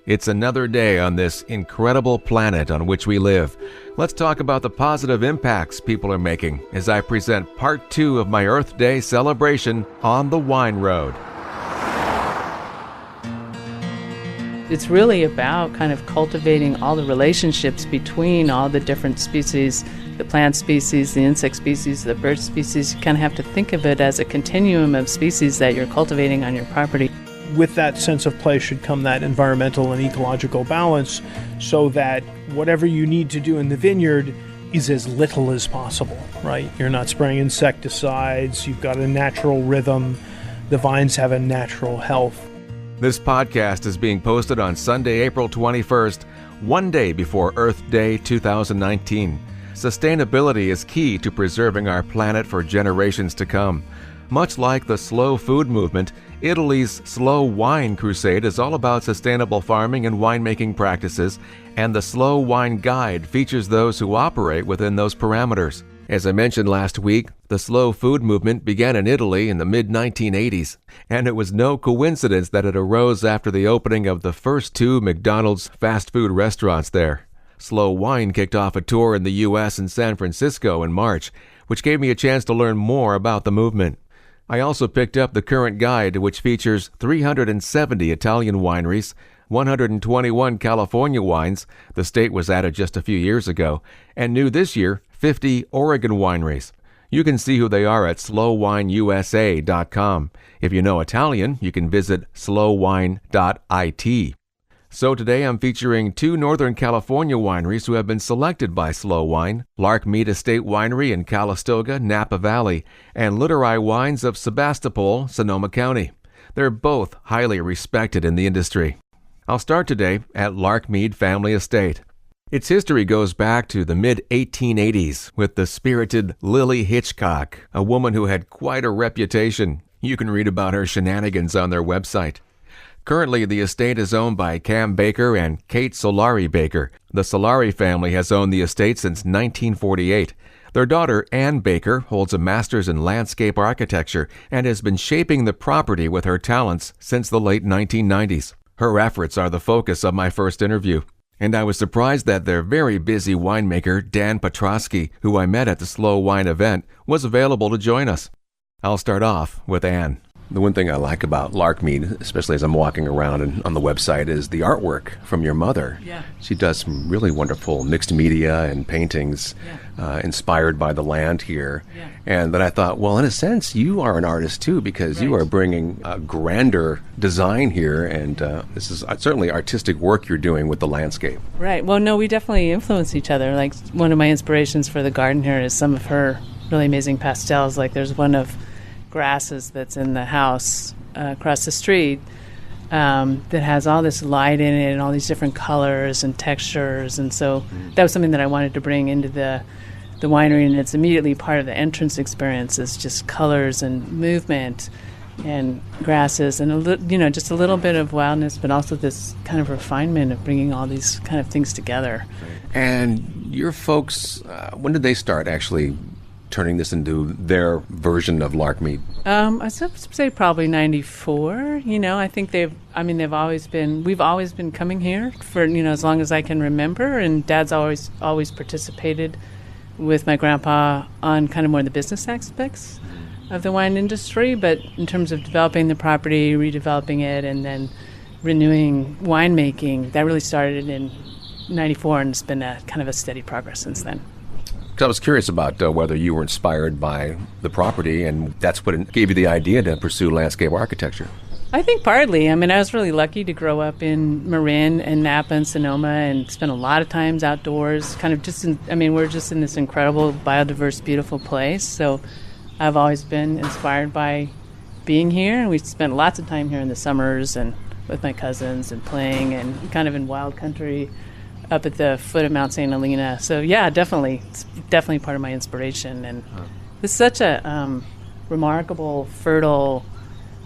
It's another day on this incredible planet on which we live. Let's talk about the positive impacts people are making as I present part 2 of my Earth Day celebration on the Wine Road. It's really about kind of cultivating all the relationships between all the different species, the plant species, the insect species, the bird species. You kind of have to think of it as a continuum of species that you're cultivating on your property. With that sense of place should come that environmental and ecological balance so that whatever you need to do in the vineyard is as little as possible, right? You're not spraying insecticides, you've got a natural rhythm, the vines have a natural health. This podcast is being posted on Sunday, April 21st, one day before Earth Day 2019. Sustainability is key to preserving our planet for generations to come. Much like the slow food movement, Italy's slow wine crusade is all about sustainable farming and winemaking practices, and the Slow Wine Guide features those who operate within those parameters. As I mentioned last week, the slow food movement began in Italy in the mid-1980s, and it was no coincidence that it arose after the opening of the first 2 McDonald's fast food restaurants there. Slow Wine kicked off a tour in the U.S. and San Francisco in March, which gave me a chance to learn more about the movement. I also picked up the current guide, which features 370 Italian wineries, 121 California wines, the state was added just a few years ago, and new this year, 50 Oregon wineries. You can see who they are at slowwineusa.com. If you know Italian, you can visit slowwine.it. So today I'm featuring 2 Northern California wineries who have been selected by Slow Wine, Larkmead Estate Winery in Calistoga, Napa Valley, and Littorai Wines of Sebastopol, Sonoma County. They're both highly respected in the industry. I'll start today at Larkmead Family Estate. Its history goes back to the mid-1880s with the spirited Lily Hitchcock, a woman who had quite a reputation. You can read about her shenanigans on their website. Currently, the estate is owned by Cam Baker and Kate Solari Baker. The Solari family has owned the estate since 1948. Their daughter, Ann Baker, holds a master's in landscape architecture and has been shaping the property with her talents since the late 1990s. Her efforts are the focus of my first interview, and I was surprised that their very busy winemaker, Dan Petrosky, who I met at the Slow Wine event, was available to join us. I'll start off with Ann. The one thing I like about Larkmead, especially as I'm walking around and on the website, is the artwork from your mother. Yeah. She does some really wonderful mixed media and paintings inspired by the land here. Yeah. And then I thought, well, in a sense, you are an artist too, because you are bringing a grander design here, and this is certainly artistic work you're doing with the landscape. Right. Well, no, we definitely influence each other. Like, one of my inspirations for the garden here is some of her really amazing pastels. Like, there's one of grasses that's in the house across the street that has all this light in it and all these different colors and textures, and so that was something that I wanted to bring into the winery, and it's immediately part of the entrance experience. Is just colors and movement and grasses and just a little bit of wildness, but also this kind of refinement of bringing all these kind of things together. And your folks, when did they start actually turning this into their version of Larkmead? I say probably 94. I think we've always been coming here for, as long as I can remember, and Dad's always participated with my grandpa on kind of more the business aspects of the wine industry, but in terms of developing the property, redeveloping it, and then renewing winemaking, that really started in 94, and it's been a kind of a steady progress since then. I was curious about whether you were inspired by the property, and that's what gave you the idea to pursue landscape architecture. I think partly. I was really lucky to grow up in Marin and Napa and Sonoma and spend a lot of times outdoors, kind of we're just in this incredible, biodiverse, beautiful place. So I've always been inspired by being here, and we spent lots of time here in the summers and with my cousins and playing and kind of in wild country up at the foot of Mount St. Helena. So yeah, definitely. It's definitely part of my inspiration. And it's such a remarkable, fertile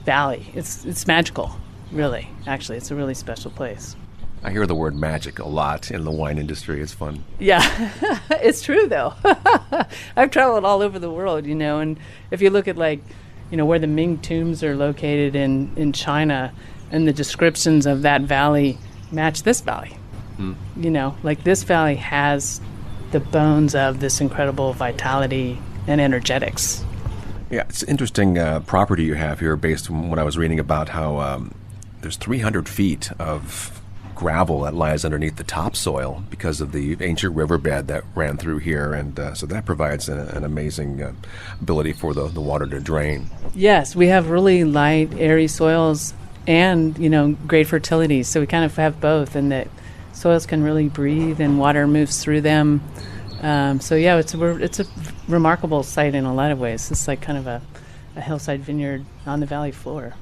valley. It's magical, really. Actually, it's a really special place. I hear the word magic a lot in the wine industry. It's fun. Yeah, it's true, though. I've traveled all over the world, and if you look at, where the Ming tombs are located in China, and the descriptions of that valley match this valley. Like this valley has the bones of this incredible vitality and energetics. Yeah, it's interesting property you have here based on what I was reading about how there's 300 feet of gravel that lies underneath the topsoil because of the ancient riverbed that ran through here, and so that provides an amazing ability for the water to drain. Yes, we have really light, airy soils and, great fertility, so we kind of have both, and that soils can really breathe and water moves through them. It's a remarkable site in a lot of ways. It's like kind of a hillside vineyard on the valley floor.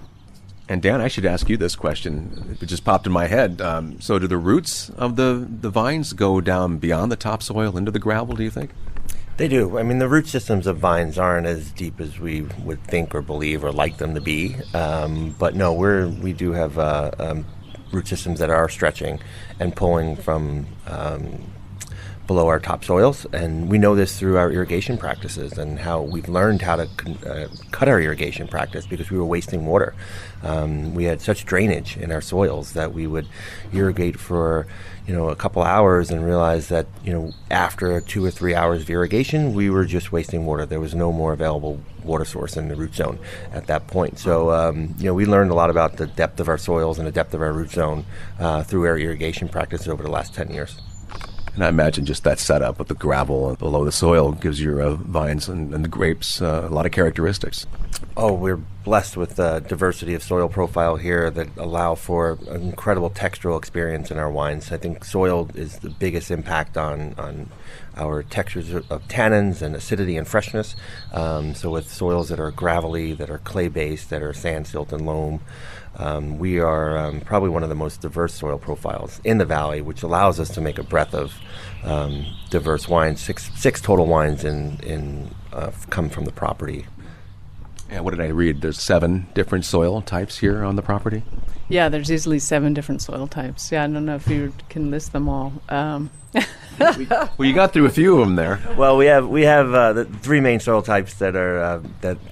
And Dan, I should ask you this question. It just popped in my head. So do the roots of the vines go down beyond the topsoil into the gravel, do you think? They do. I mean, the root systems of vines aren't as deep as we would think or believe or like them to be. But no, we do have root systems that are stretching and pulling from below our topsoils, and we know this through our irrigation practices and how we've learned how to cut our irrigation practice because we were wasting water. We had such drainage in our soils that we would irrigate for a couple hours and realize that after 2 or 3 hours of irrigation we were just wasting water. There was no more available water source in the root zone at that point. So we learned a lot about the depth of our soils and the depth of our root zone through our irrigation practice over the last 10 years. And I imagine just that setup with the gravel below the soil gives your vines and the grapes a lot of characteristics. Oh, we're blessed with the diversity of soil profile here that allow for an incredible textural experience in our wines. I think soil is the biggest impact on our textures of tannins and acidity and freshness. So with soils that are gravelly, that are clay-based, that are sand, silt, and loam, we are probably one of the most diverse soil profiles in the valley, which allows us to make a breadth of diverse wines. Six total wines come from the property. And what did I read? There's 7 different soil types here on the property? Yeah, there's easily 7 different soil types. Yeah, I don't know if you can list them all. Well, you got through a few of them there. Well, we have the 3 main soil types that are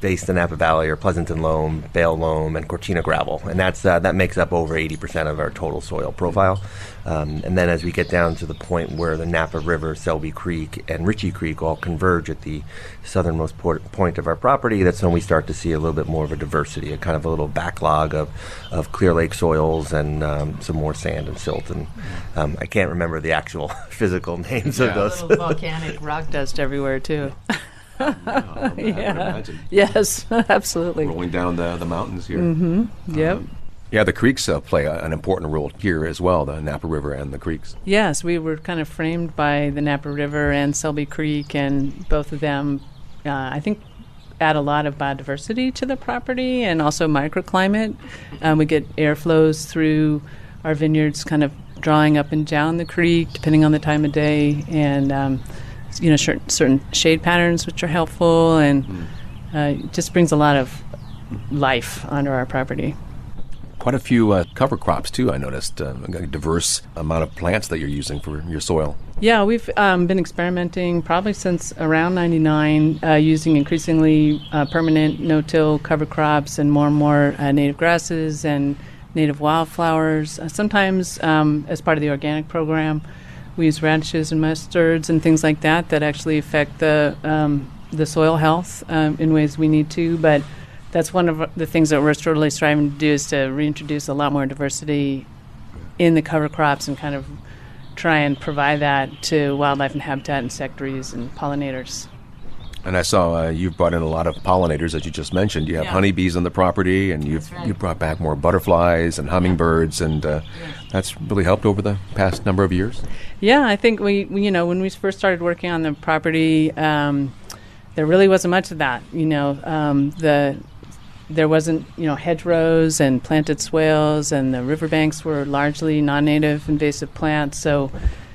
based in Napa Valley are Pleasanton loam, Bale loam, and Cortina gravel, and that makes up over 80% of our total soil profile. And then as we get down to the point where the Napa River, Selby Creek, and Ritchie Creek all converge at the southernmost point of our property, that's when we start to see a little bit more of a diversity, a kind of a little backlog of Clear Lake soils and some more sand and silt. And I can't remember the actual physical names of those. A little volcanic rock dust everywhere, too. I imagine. Yes, absolutely. Rolling down the mountains here. Mm-hmm. Yep. Yeah, the creeks play an important role here as well, the Napa River and the creeks. Yes, we were kind of framed by the Napa River and Selby Creek, and both of them, I think, add a lot of biodiversity to the property and also microclimate. We get airflows through our vineyards kind of drawing up and down the creek, depending on the time of day, and certain shade patterns which are helpful, and it just brings a lot of life onto our property. Quite a few cover crops, too, I noticed. A diverse amount of plants that you're using for your soil. Yeah, we've been experimenting probably since around 99, using increasingly permanent no-till cover crops and more native grasses and native wildflowers. Sometimes, as part of the organic program, we use radishes and mustards and things like that actually affect the soil health in ways we need to, but that's one of the things that we're really striving to do, is to reintroduce a lot more diversity in the cover crops and kind of try and provide that to wildlife and habitat insectaries and pollinators. And I saw you've brought in a lot of pollinators, as you just mentioned. You have honeybees on the property, and you brought back more butterflies and hummingbirds, and that's really helped over the past number of years. Yeah, I think we when we first started working on the property, there really wasn't much of that. There wasn't, hedgerows and planted swales, and the riverbanks were largely non-native invasive plants. So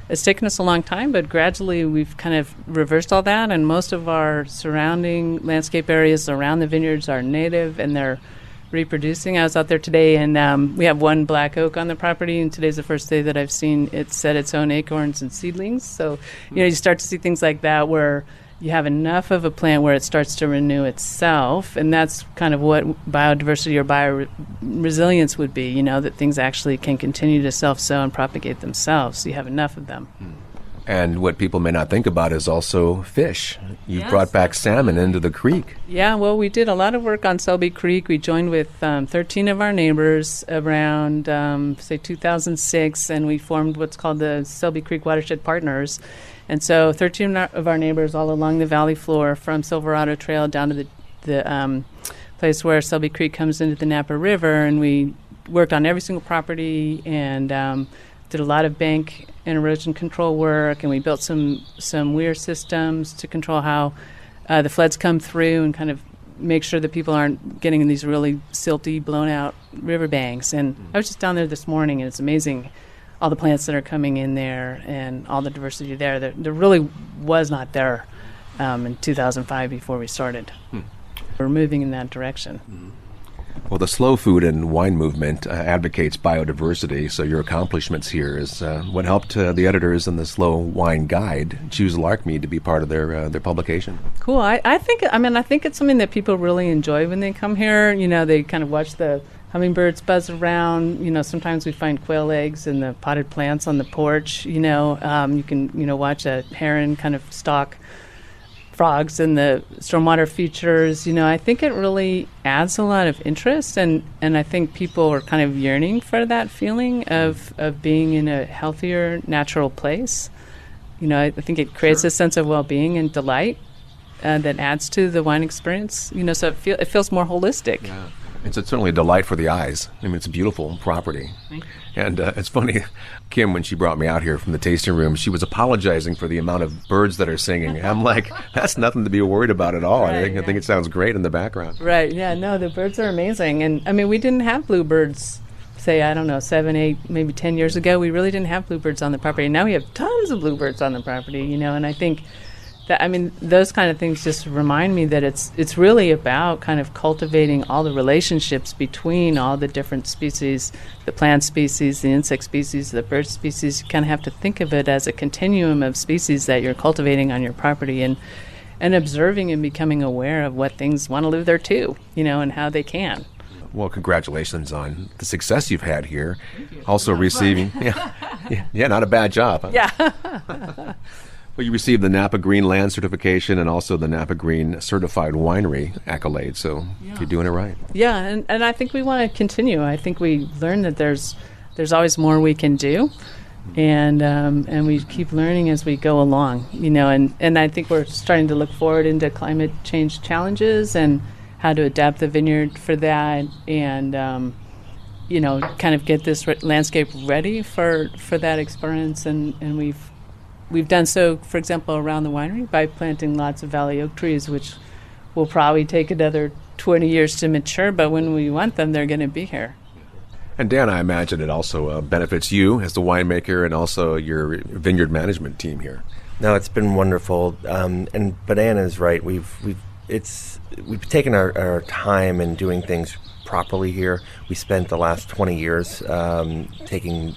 it's taken us a long time, but gradually we've kind of reversed all that, and most of our surrounding landscape areas around the vineyards are native, and they're reproducing. I was out there today, and we have one black oak on the property, and today's the first day that I've seen it set its own acorns and seedlings. So, you start to see things like that where you have enough of a plant where it starts to renew itself, and that's kind of what biodiversity or bioresilience would be, that things actually can continue to self-sow and propagate themselves, so you have enough of them. And what people may not think about is also fish. You've brought back salmon into the creek. Yeah, well, we did a lot of work on Selby Creek. We joined with 13 of our neighbors around, say, 2006, and we formed what's called the Selby Creek Watershed Partners. And so 13 of our neighbors all along the valley floor from Silverado Trail down to the place where Selby Creek comes into the Napa River, and we worked on every single property and did a lot of bank and erosion control work, and we built some weir systems to control how the floods come through and kind of make sure that people aren't getting in these really silty, blown-out riverbanks. And I was just down there this morning, and it's amazing all the plants that are coming in there and all the diversity there. There really was not there in 2005 before we started. We're moving in that direction. Well, the slow food and wine movement advocates biodiversity, so your accomplishments here is what helped the editors in the Slow Wine Guide choose Larkmead to be part of their publication. Cool. I think it's something that people really enjoy when they come here. They kind of watch the hummingbirds buzz around. Sometimes we find quail eggs in the potted plants on the porch. You can watch a heron kind of stalk frogs in the stormwater features. I think it really adds a lot of interest, and I think people are kind of yearning for that feeling of being in a healthier, natural place. I think it creates a sense of well-being and delight that adds to the wine experience. So it feels more holistic. Yeah. It's certainly a delight for the eyes. It's a beautiful property. And it's funny, Kim, when she brought me out here from the tasting room, she was apologizing for the amount of birds that are singing. I'm like, that's nothing to be worried about at all. Right, I think it sounds great in the background. Right, yeah, no, the birds are amazing. And, we didn't have bluebirds, say, 7, 8, maybe 10 years ago. We really didn't have bluebirds on the property. Now we have tons of bluebirds on the property, and I think those kind of things just remind me that it's really about kind of cultivating all the relationships between all the different species, the plant species, the insect species, the bird species. You kind of have to think of it as a continuum of species that you're cultivating on your property, and observing and becoming aware of what things want to live there too, and how they can. Well, congratulations on the success you've had here. Also receiving, not a bad job. Huh? Yeah. Well, you received the Napa Green Land certification and also the Napa Green Certified Winery accolade, so you're doing it right. Yeah, and I think we want to continue. I think we learned that there's always more we can do, and we keep learning as we go along, and I think we're starting to look forward into climate change challenges and how to adapt the vineyard for that, and kind of get this landscape ready for that experience, and We've done so, for example, around the winery by planting lots of valley oak trees, which will probably take another 20 years to mature, but when we want them, they're going to be here. And Dan, I imagine it also benefits you as the winemaker and also your vineyard management team here. No, it's been wonderful. But Anna is right. We've taken our time in doing things properly here. We spent the last 20 years taking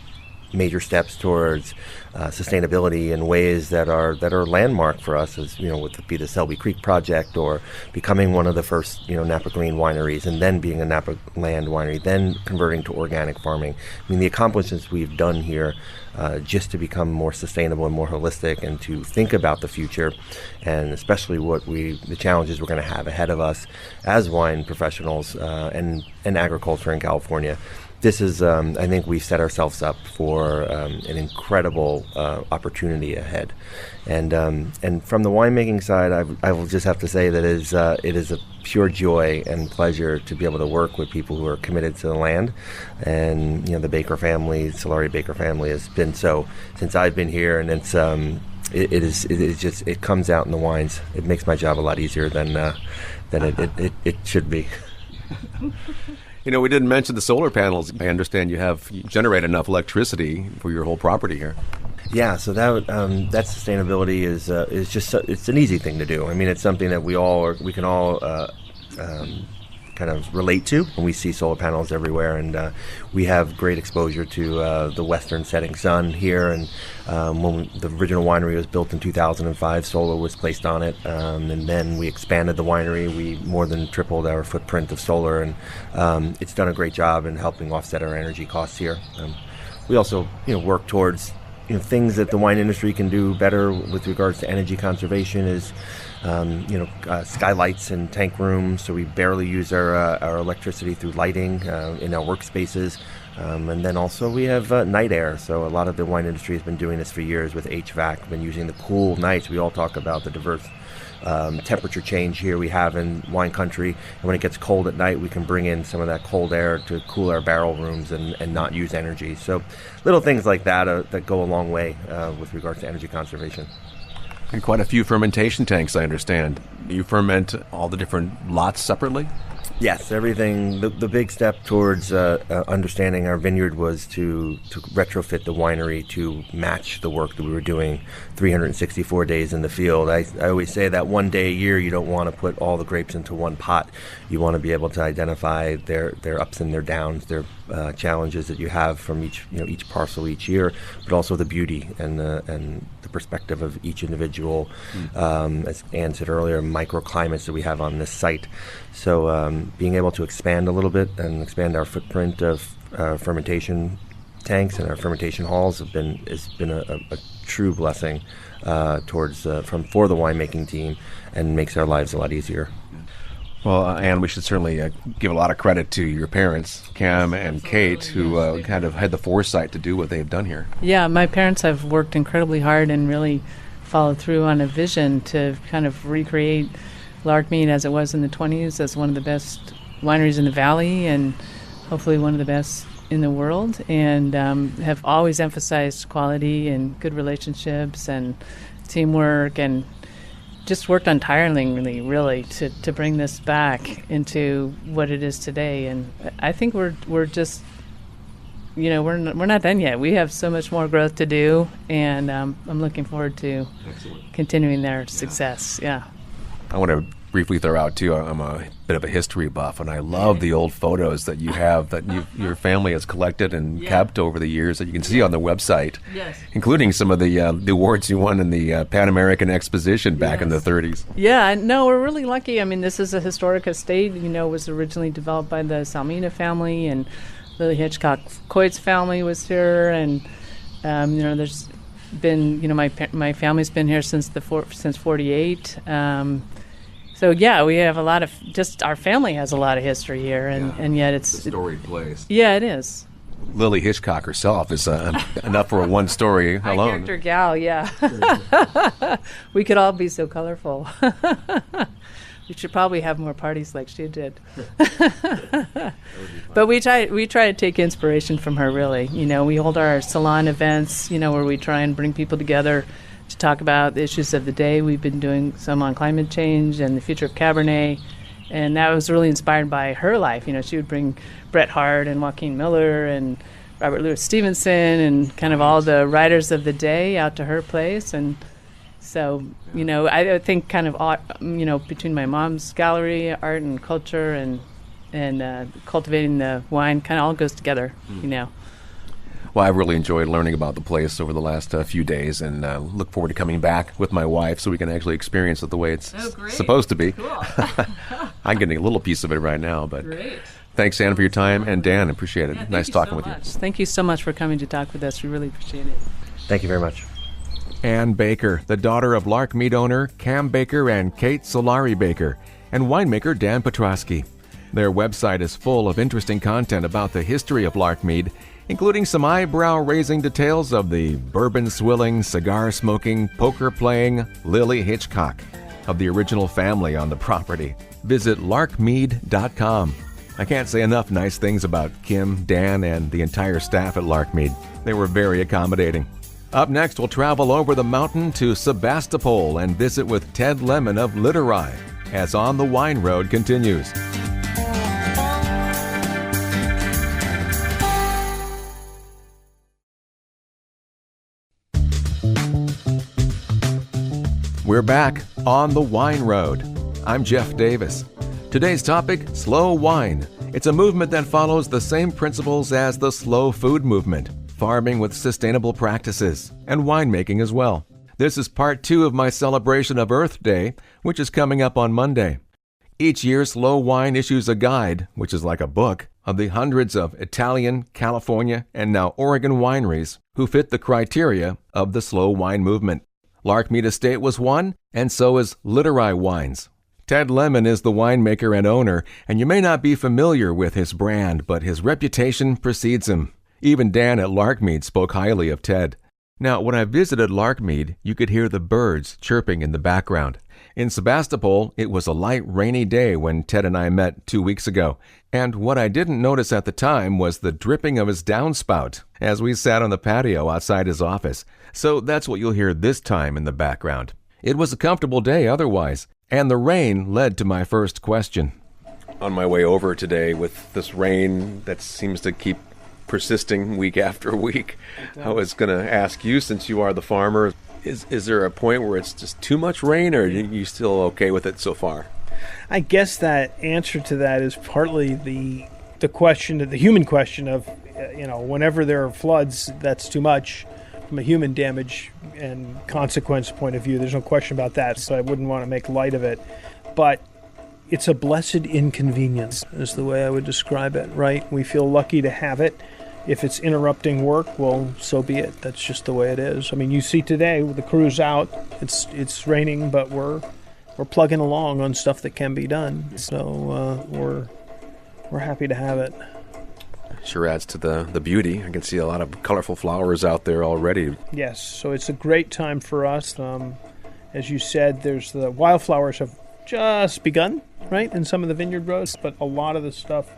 major steps towards sustainability in ways that are landmark for us, as would be the Selby Creek project, or becoming one of the first Napa Green wineries, and then being a Napa Land winery, then converting to organic farming. The accomplishments we've done here just to become more sustainable and more holistic, and to think about the future, and especially the challenges we're going to have ahead of us as wine professionals and agriculture in California. This is, I think we've set ourselves up for an incredible opportunity ahead. And from the winemaking side, I will just have to say that it is a pure joy and pleasure to be able to work with people who are committed to the land. And, the Baker family, Solari Baker family, has been so since I've been here, and it comes out in the wines. It makes my job a lot easier than it should be. We didn't mention the solar panels. I understand you generate enough electricity for your whole property here. Yeah, so that sustainability is just it's an easy thing to do. It's something that we can all kind kind of relate to. And we see solar panels everywhere, and we have great exposure to the western setting sun here. And when the original winery was built in 2005, solar was placed on it, and then we expanded the winery. We more than tripled our footprint of solar, and it's done a great job in helping offset our energy costs here. We also, work towards things that the wine industry can do better with regards to energy conservation is, skylights and tank rooms. So we barely use our electricity through lighting in our workspaces. And then also we have night air. So a lot of the wine industry has been doing this for years with HVAC, been using the cool nights. We all talk about the diverse temperature change here we have in wine country. And when it gets cold at night, we can bring in some of that cold air to cool our barrel rooms and not use energy. So little things like that that go a long way with regards to energy conservation. And quite a few fermentation tanks, I understand. You ferment all the different lots separately? Yes, everything. The big step towards understanding our vineyard was to retrofit the winery to match the work that we were doing 364 days in the field. I always say that one day a year you don't want to put all the grapes into one pot. You want to be able to identify their ups and their downs, their challenges that you have from each parcel each year, but also the beauty and the perspective of each individual, as Ann said earlier, microclimates that we have on this site. So being able to expand a little bit and expand our footprint of fermentation tanks and our fermentation halls has been a true blessing for the winemaking team, and makes our lives a lot easier. Well, Anne, we should certainly give a lot of credit to your parents, Cam and Kate, who kind of had the foresight to do what they've done here. Yeah, my parents have worked incredibly hard and really followed through on a vision to kind of recreate Larkmead as it was in the 20s as one of the best wineries in the valley, and hopefully one of the best in the world, and have always emphasized quality and good relationships and teamwork, and just worked untiringly, really, to bring this back into what it is today. And I think we're just, we're not done yet. We have so much more growth to do, and I'm looking forward to continuing their success. Yeah. I want to briefly throw out, too, I'm a bit of a history buff, and I love the old photos that you have that your family has collected and kept over the years that you can see on the website, including some of the awards you won in the Pan American Exposition back in the 30s. Yeah, no, we're really lucky. I mean, this is a historic estate. It was originally developed by the Salmina family, and Lily Hitchcock Coit's family was here, and there's been, my family's been here since 48. So yeah, we have a lot of, just our family has a lot of history here, and yet it's a storied place. Yeah, it is. Lily Hitchcock herself is enough for one story alone. High character gal, yeah. We could all be so colorful. We should probably have more parties like she did. But we try to take inspiration from her, really. We hold our salon events, where we try and bring people together to talk about the issues of the day. We've been doing some on climate change and the future of Cabernet, and that was really inspired by her life. She would bring Bret Hart and Joaquin Miller and Robert Louis Stevenson and kind of all the writers of the day out to her place. And so, I think kind of, between my mom's gallery, art and culture, and cultivating the wine, kind of all goes together, Well, I've really enjoyed learning about the place over the last few days, and look forward to coming back with my wife so we can actually experience it the way it's supposed to be. Cool. I'm getting a little piece of it right now, but great. Thanks, Anne, for your time, and Dan, appreciate it. Nice talking with you. Thank you so much for coming to talk with us. We really appreciate it. Thank you very much. Ann Baker, the daughter of Larkmead owner Cam Baker and Kate Solari Baker, and winemaker Dan Petrosky. Their website is full of interesting content about the history of Larkmead, including some eyebrow-raising details of the bourbon-swilling, cigar-smoking, poker-playing Lily Hitchcock, of the original family on the property. Visit larkmead.com. I can't say enough nice things about Kim, Dan, and the entire staff at Larkmead. They were very accommodating. Up next, we'll travel over the mountain to Sebastopol and visit with Ted Lemon of Littorai as On the Wine Road continues. We're back on the Wine Road. I'm Jeff Davis. Today's topic, slow wine. It's a movement that follows the same principles as the slow food movement, farming with sustainable practices, and winemaking as well. This is part 2 of my celebration of Earth Day, which is coming up on Monday. Each year, Slow Wine issues a guide, which is like a book, of the hundreds of Italian, California, and now Oregon wineries who fit the criteria of the slow wine movement. Larkmead Estate was one, and so is Littorai Wines. Ted Lemon is the winemaker and owner, and you may not be familiar with his brand, but his reputation precedes him. Even Dan at Larkmead spoke highly of Ted. Now, when I visited Larkmead, you could hear the birds chirping in the background. In Sebastopol, it was a light, rainy day when Ted and I met 2 weeks ago, and what I didn't notice at the time was the dripping of his downspout as we sat on the patio outside his office. So that's what you'll hear this time in the background. It was a comfortable day otherwise, and the rain led to my first question. On my way over today with this rain that seems to keep persisting week after week, I was going to ask you, since you are the farmer, is there a point where it's just too much rain, or are you still okay with it so far? I guess that answer to that is partly the question, the human question of, whenever there are floods, that's too much from a human damage and consequence point of view. There's no question about that, so I wouldn't want to make light of it. But it's a blessed inconvenience, is the way I would describe it, right? We feel lucky to have it. If it's interrupting work, well, so be it. That's just the way it is. I mean, you see today with the crew's out, it's raining, but we're plugging along on stuff that can be done. So we're happy to have it. Sure adds to the beauty. I can see a lot of colorful flowers out there already. Yes, so it's a great time for us. As you said, there's the wildflowers have just begun, right, in some of the vineyard rows, but a lot of the stuff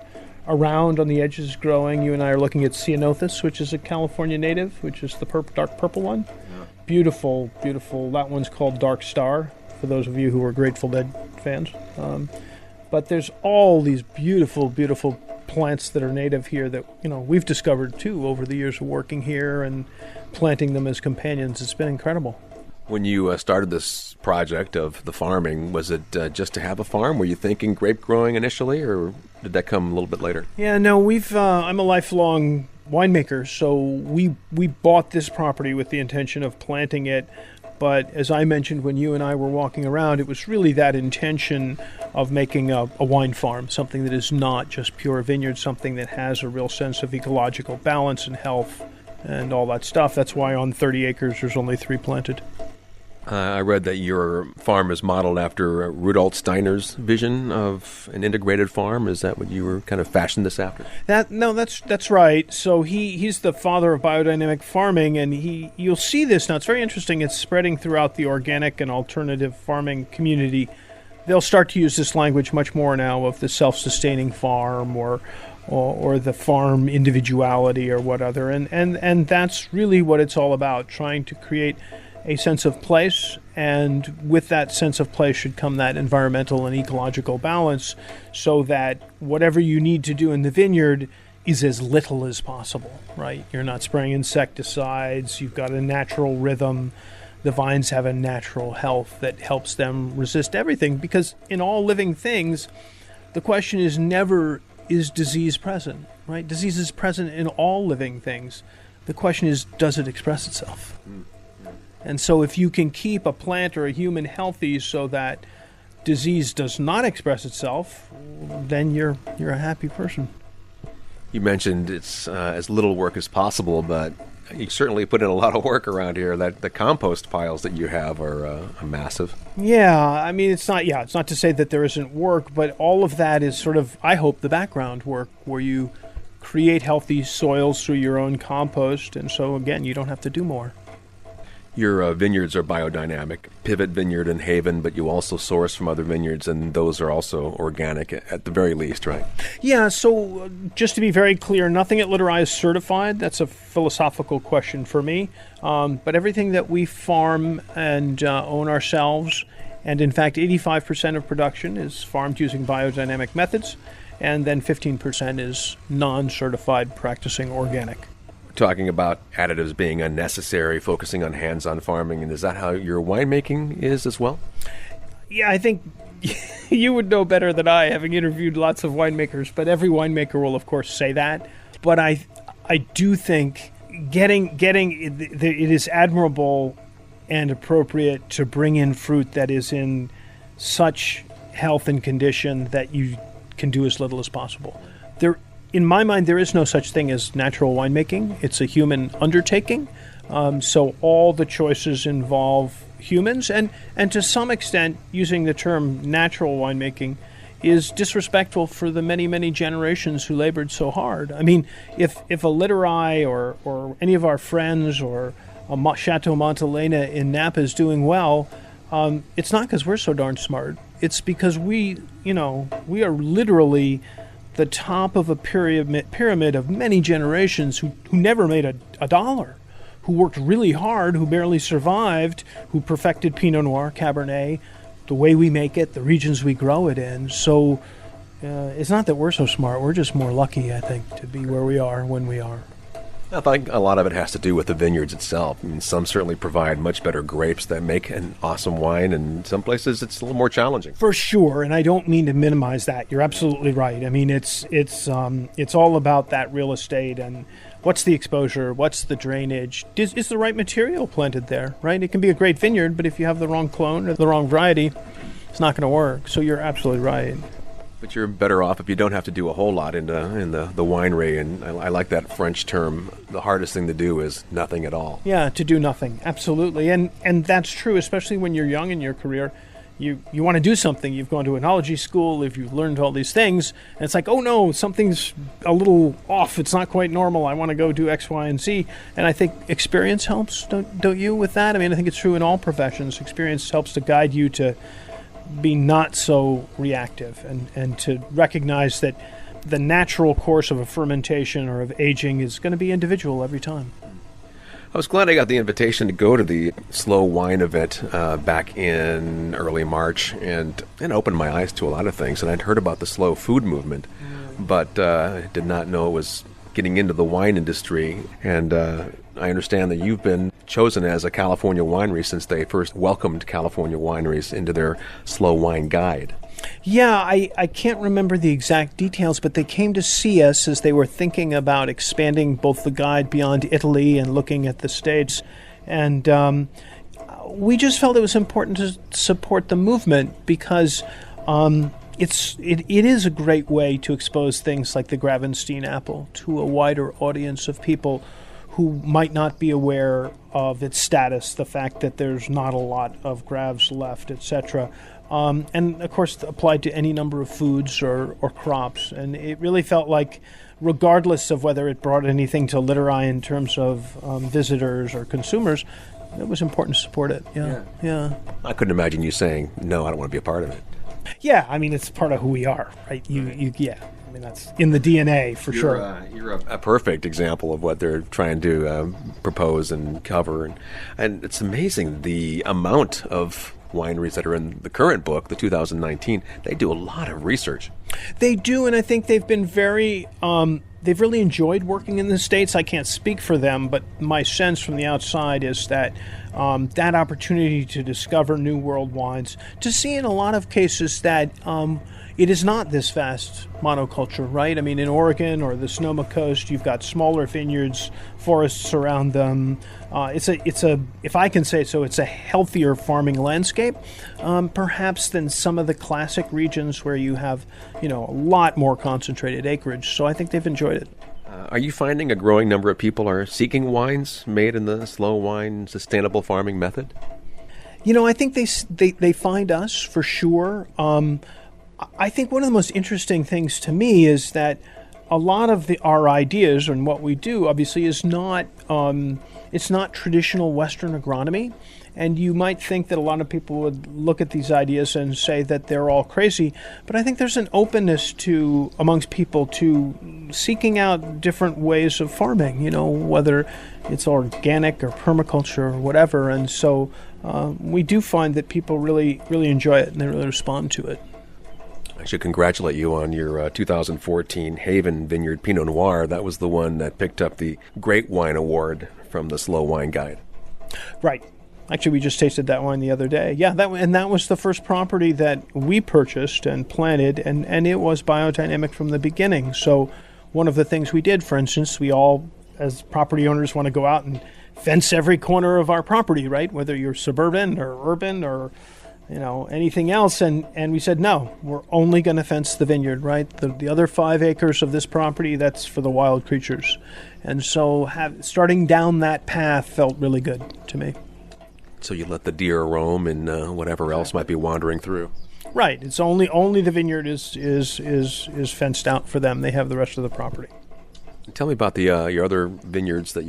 around on the edges is growing. You and I are looking at Ceanothus, which is a California native, which is the dark purple one. Yeah. Beautiful, beautiful. That one's called Dark Star, for those of you who are Grateful Dead fans. But there's all these beautiful, beautiful plants that are native here that, we've discovered too over the years of working here and planting them as companions. It's been incredible. When you started this project of the farming, was it just to have a farm? Were you thinking grape growing initially, or did that come a little bit later? Yeah, no, I'm a lifelong winemaker, so we bought this property with the intention of planting it. But as I mentioned when you and I were walking around, it was really that intention of making a wine farm, something that is not just pure vineyard, something that has a real sense of ecological balance and health and all that stuff. That's why on 30 acres there's only 3 planted. I read that your farm is modeled after Rudolf Steiner's vision of an integrated farm. Is that what you were kind of fashioned this after? That's right. So he's the father of biodynamic farming, and you'll see this now. It's very interesting. It's spreading throughout the organic and alternative farming community. They'll start to use this language much more now of the self-sustaining farm or the farm individuality or what other. And that's really what it's all about, trying to create a sense of place, and with that sense of place should come that environmental and ecological balance, so that whatever you need to do in the vineyard is as little as possible, right? You're not spraying insecticides, you've got a natural rhythm, the vines have a natural health that helps them resist everything, because in all living things, the question is never, is disease present, right? Disease is present in all living things. The question is, does it express itself? And so if you can keep a plant or a human healthy so that disease does not express itself, then you're a happy person. You mentioned it's as little work as possible, but you certainly put in a lot of work around here. That the compost piles that you have are massive. Yeah, I mean, it's not to say that there isn't work, but all of that is sort of, I hope, the background work where you create healthy soils through your own compost. And so, again, you don't have to do more. Your vineyards are biodynamic, Pivot Vineyard and Haven, but you also source from other vineyards, and those are also organic at the very least, right? Yeah, so just to be very clear, nothing at Littorai is certified. That's a philosophical question for me. But everything that we farm and own ourselves, and in fact 85% of production is farmed using biodynamic methods, and then 15% is non-certified practicing organic. Talking about additives being unnecessary, focusing on hands-on farming, and is that how your winemaking is as well? Yeah, I think you would know better than I, having interviewed lots of winemakers, but every winemaker will, of course, say that. But I do think it is admirable and appropriate to bring in fruit that is in such health and condition that you can do as little as possible. In my mind, there is no such thing as natural winemaking. It's a human undertaking. So all the choices involve humans, and to some extent, using the term natural winemaking is disrespectful for the many, many generations who labored so hard. I mean, if a Littorai or any of our friends or a Chateau Montelena in Napa is doing well, it's not because we're so darn smart. It's because we are literally the top of a pyramid of many generations who never made a dollar, who worked really hard, who barely survived, who perfected Pinot Noir, Cabernet, the way we make it, the regions we grow it in. So it's not that we're so smart. We're just more lucky, I think, to be where we are when we are. I think a lot of it has to do with the vineyards itself. I mean, some certainly provide much better grapes that make an awesome wine, and some places it's a little more challenging. For sure, and I don't mean to minimize that. You're absolutely right. I mean, it's all about that real estate and what's the exposure, what's the drainage, is the right material planted there, right? It can be a great vineyard, but if you have the wrong clone or the wrong variety, it's not going to work. So you're absolutely right. But you're better off if you don't have to do a whole lot in the winery, and I like that French term. The hardest thing to do is nothing at all. Yeah, to do nothing, absolutely, and that's true, especially when you're young in your career. You want to do something. You've gone to enology school. If you've learned all these things, and it's like, oh no, something's a little off. It's not quite normal. I want to go do X, Y, and Z. And I think experience helps, don't you, with that? I mean, I think it's true in all professions. Experience helps to guide you to be not so reactive and to recognize that the natural course of a fermentation or of aging is going to be individual every time. I was glad I got the invitation to go to the Slow Wine event back in early March, and opened my eyes to a lot of things. And I'd heard about the slow food movement, but did not know it was getting into the wine industry. And I understand that you've been chosen as a California winery since they first welcomed California wineries into their slow wine guide. Yeah, I can't remember the exact details, but they came to see us as they were thinking about expanding both the guide beyond Italy and looking at the States. And we just felt it was important to support the movement because it is a great way to expose things like the Gravenstein apple to a wider audience of people who might not be aware of its status, the fact that there's not a lot of Gravs left, etc. And, of course, applied to any number of foods or crops. And it really felt like, regardless of whether it brought anything to Littorai in terms of visitors or consumers, it was important to support it. Yeah. I couldn't imagine you saying, no, I don't want to be a part of it. Yeah, I mean, it's part of who we are, right? Yeah. I mean, that's in the DNA for sure. You're a perfect example of what they're trying to propose and cover. And it's amazing the amount of wineries that are in the current book, the 2019, they do a lot of research. They do, and I think they've been very, they've really enjoyed working in the States. I can't speak for them, but my sense from the outside is that that opportunity to discover new world wines, to see in a lot of cases that it is not this vast monoculture, right? I mean, in Oregon or the Sonoma coast, you've got smaller vineyards, forests around them. It's a, if I can say so, it's a healthier farming landscape, perhaps than some of the classic regions where you have, a lot more concentrated acreage. So I think they've enjoyed it. Are you finding a growing number of people are seeking wines made in the slow wine, sustainable farming method? I think they find us for sure. I think one of the most interesting things to me is that a lot of our ideas and what we do obviously is not it's not traditional Western agronomy, and you might think that a lot of people would look at these ideas and say that they're all crazy, but I think there's an openness amongst people to seeking out different ways of farming, whether it's organic or permaculture or whatever, and so we do find that people really, really enjoy it and they really respond to it. I should congratulate you on your 2014 Haven Vineyard Pinot Noir. That was the one that picked up the Great Wine Award from the Slow Wine Guide. Right. Actually, we just tasted that wine the other day. Yeah, that was the first property that we purchased and planted, and it was biodynamic from the beginning. So one of the things we did, for instance, we all, as property owners, want to go out and fence every corner of our property, right? Whether you're suburban or urban or anything else. And we said, no, we're only going to fence the vineyard, right? The other 5 acres of this property, that's for the wild creatures. And so starting down that path felt really good to me. So you let the deer roam and whatever else might be wandering through. Right. It's only the vineyard is fenced out for them. They have the rest of the property. Tell me about the your other vineyards that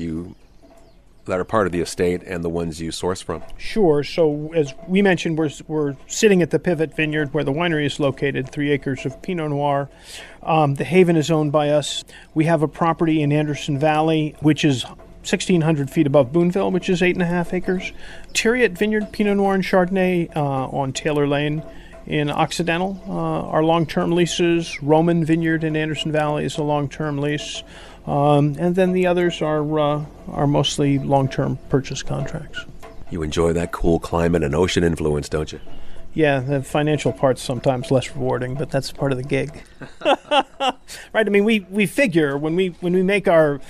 are part of the estate and the ones you source from. Sure. So as we mentioned, we're sitting at the Pivot Vineyard where the winery is located, 3 acres of Pinot Noir. The Haven is owned by us. We have a property in Anderson Valley, which is 1,600 feet above Boonville, which is 8.5 acres. Thiriet Vineyard, Pinot Noir and Chardonnay on Taylor Lane in Occidental are long-term leases. Roman Vineyard in Anderson Valley is a long-term lease. And then the others are mostly long-term purchase contracts. You enjoy that cool climate and ocean influence, don't you? Yeah, the financial part's sometimes less rewarding, but that's part of the gig. Right? I mean, we figure when we make our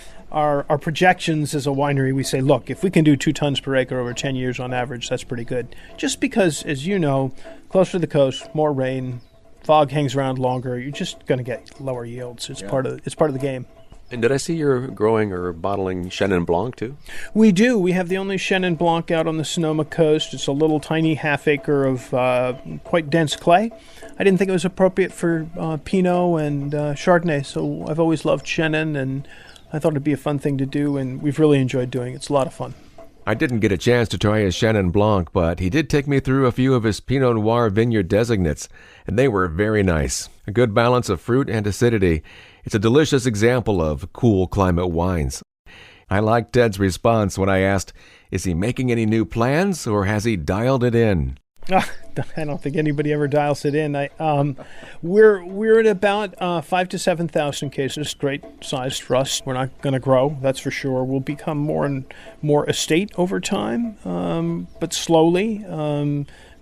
projections as a winery, we say, look, if we can do 2 tons per acre over 10 years on average, that's pretty good. Just because, as you know, closer to the coast, more rain, fog hangs around longer, you're just going to get lower yields. It's part of the game. And did I see you're growing or bottling Chenin Blanc too? We do. We have the only Chenin Blanc out on the Sonoma coast. It's a little tiny half acre of quite dense clay. I didn't think it was appropriate for Pinot and Chardonnay, so I've always loved Chenin, and I thought it'd be a fun thing to do, and we've really enjoyed doing it. It's a lot of fun. I didn't get a chance to try his Chenin Blanc, but he did take me through a few of his Pinot Noir vineyard designates, and they were very nice. A good balance of fruit and acidity. It's a delicious example of cool climate wines. I liked Ted's response when I asked, is he making any new plans, or has he dialed it in? I don't think anybody ever dials it in. We're at about 5,000 to 7,000 cases. Great size for us. We're not going to grow, that's for sure. We'll become more and more estate over time, but slowly,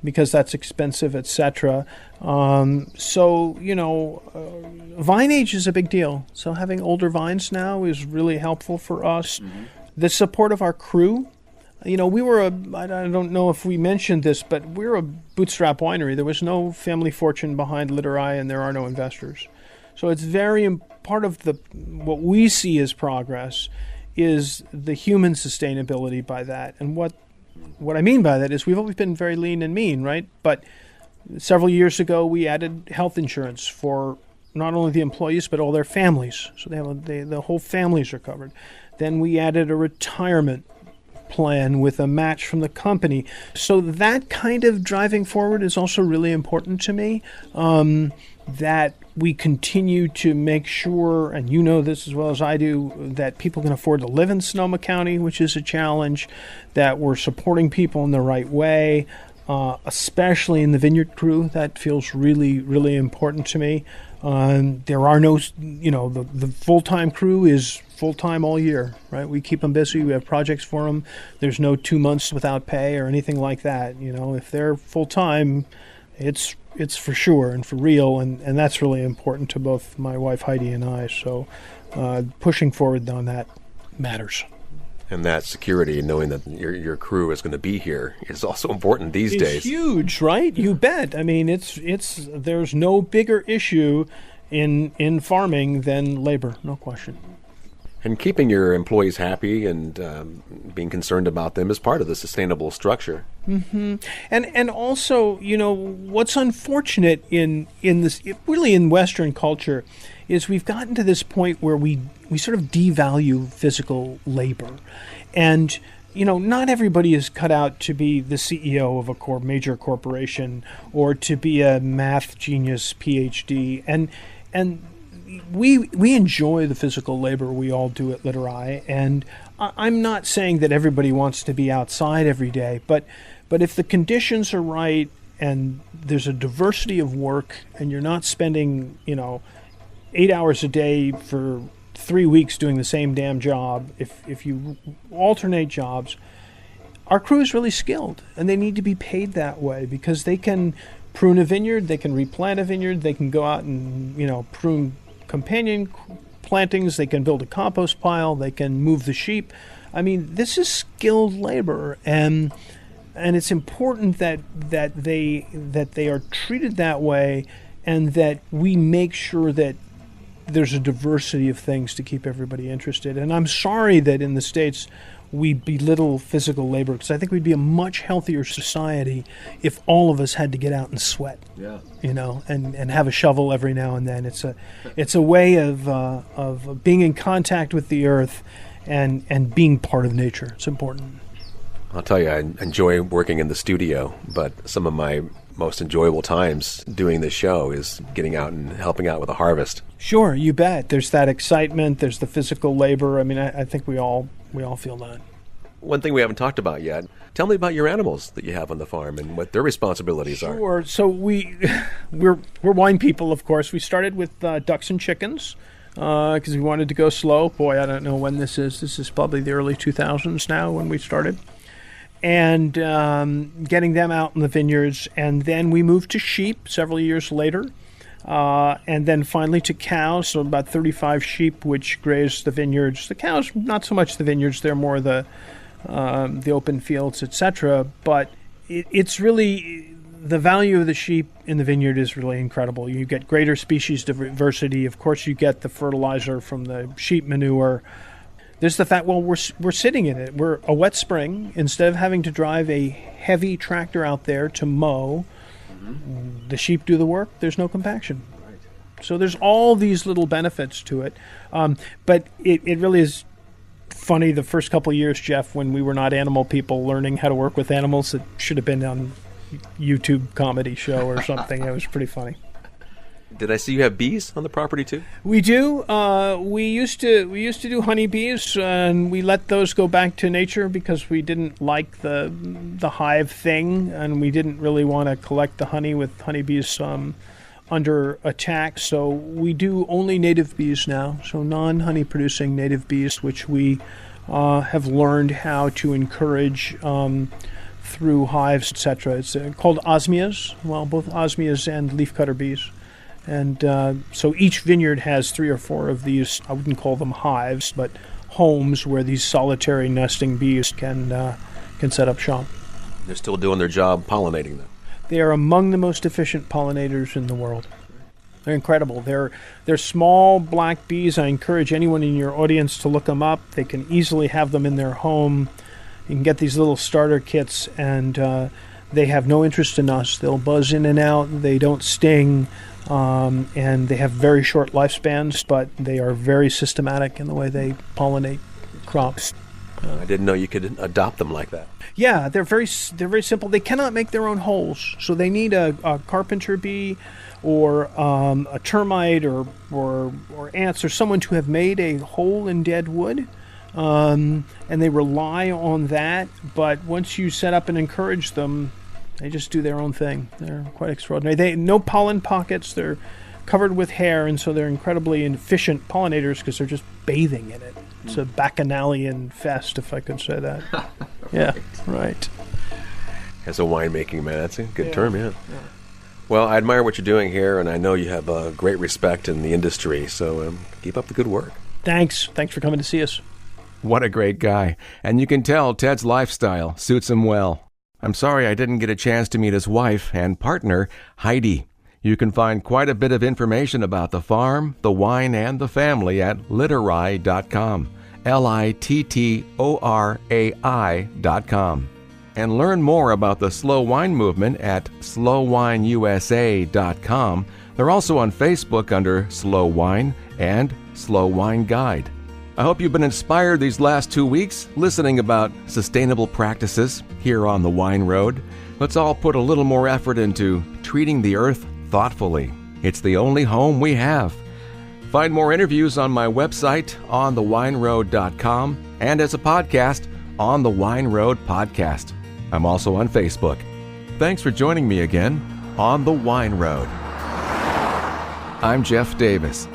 because that's expensive, etc. So vine age is a big deal. So having older vines now is really helpful for us. Mm-hmm. The support of our crew. We were I don't know if we mentioned this, but we're a bootstrap winery. There was no family fortune behind Littorai, and there are no investors. So it's very part of what we see as progress is the human sustainability by that. And what I mean by that is we've always been very lean and mean, right? But several years ago, we added health insurance for not only the employees, but all their families. So the whole families are covered. Then we added a retirement plan with a match from the company. So that kind of driving forward is also really important to me, that we continue to make sure, and you know this as well as I do, that people can afford to live in Sonoma County, which is a challenge, that we're supporting people in the right way, especially in the vineyard crew. That feels really, really important to me. There are no, the full-time crew is full-time all year, right? We keep them busy. We have projects for them. There's no 2 months without pay or anything like that. If they're full-time, it's for sure and for real, and that's really important to both my wife Heidi and I. So pushing forward on that matters. And that security and knowing that your crew is going to be here is also important these days. It's huge, right? You bet. I mean, there's no bigger issue in farming than labor, no question. And keeping your employees happy and being concerned about them is part of the sustainable structure. Mm-hmm. And also, what's unfortunate in this, really in Western culture, is we've gotten to this point where we sort of devalue physical labor. And, not everybody is cut out to be the CEO of a major corporation or to be a math genius PhD. And we enjoy the physical labor we all do at Littorai, and I'm not saying that everybody wants to be outside every day, but if the conditions are right and there's a diversity of work and you're not spending 8 hours a day for 3 weeks doing the same damn job, if you alternate jobs, our crew is really skilled, and they need to be paid that way because they can prune a vineyard, they can replant a vineyard, they can go out and, prune companion plantings, they can build a compost pile, they can move the sheep. I mean, this is skilled labor, and it's important that they are treated that way, and that we make sure that there's a diversity of things to keep everybody interested. And I'm sorry that in the States we belittle physical labor, because I think we'd be a much healthier society if all of us had to get out and sweat, and have a shovel every now and then. It's a way of being in contact with the earth and being part of nature. It's important. I'll tell you, I enjoy working in the studio, but some of my most enjoyable times doing this show is getting out and helping out with a harvest. Sure, you bet. There's that excitement. There's the physical labor. I mean, I think we all feel that. One thing we haven't talked about yet, tell me about your animals that you have on the farm and what their responsibilities are. Sure. So we're wine people, of course. We started with ducks and chickens because we wanted to go slow. Boy, I don't know when this is. This is probably the early 2000s now when we started. And getting them out in the vineyards. And then we moved to sheep several years later. And then finally to cows, so about 35 sheep which graze the vineyards. The cows, not so much the vineyards, they're more the open fields, etc. But it's really, the value of the sheep in the vineyard is really incredible. You get greater species diversity. Of course, you get the fertilizer from the sheep manure. There's the fact, we're sitting in it. We're a wet spring. Instead of having to drive a heavy tractor out there to mow, the sheep do the work. There's no compaction. Right. So there's all these little benefits to it. But it really is funny the first couple of years, Jeff, when we were not animal people learning how to work with animals. It should have been on YouTube comedy show or something. It was pretty funny. Did I see you have bees on the property too? We do. We used to do honeybees, and we let those go back to nature because we didn't like the hive thing, and we didn't really want to collect the honey with honeybees under attack. So we do only native bees now, so non-honey producing native bees, which we have learned how to encourage through hives, etc. It's called osmias. Well, both osmias and leafcutter bees. And so each vineyard has 3 or 4 of these, I wouldn't call them hives, but homes where these solitary nesting bees can set up shop. They're still doing their job pollinating them. They are among the most efficient pollinators in the world. They're incredible. They're small black bees. I encourage anyone in your audience to look them up. They can easily have them in their home. You can get these little starter kits, and they have no interest in us. They'll buzz in and out. They don't sting. And they have very short lifespans, but they are very systematic in the way they pollinate crops. I didn't know you could adopt them like that. Yeah, they're very simple. They cannot make their own holes, so they need a carpenter bee or a termite or ants or someone to have made a hole in dead wood, and they rely on that. But once you set up and encourage them, they just do their own thing. They're quite extraordinary. They no pollen pockets. They're covered with hair, and so they're incredibly efficient pollinators because they're just bathing in it. It's a bacchanalian fest, if I could say that. Yeah, right. As a winemaking man, that's a good term, yeah. Well, I admire what you're doing here, and I know you have great respect in the industry, so keep up the good work. Thanks. Thanks for coming to see us. What a great guy. And you can tell Ted's lifestyle suits him well. I'm sorry I didn't get a chance to meet his wife and partner, Heidi. You can find quite a bit of information about the farm, the wine, and the family at littorai.com, LITTORAI.com. And learn more about the Slow Wine movement at slowwineusa.com. They're also on Facebook under Slow Wine and Slow Wine Guide. I hope you've been inspired these last 2 weeks listening about sustainable practices here on the Wine Road. Let's all put a little more effort into treating the earth thoughtfully. It's the only home we have. Find more interviews on my website, onthewineroad.com, and as a podcast, on the Wine Road Podcast. I'm also on Facebook. Thanks for joining me again on the Wine Road. I'm Jeff Davis.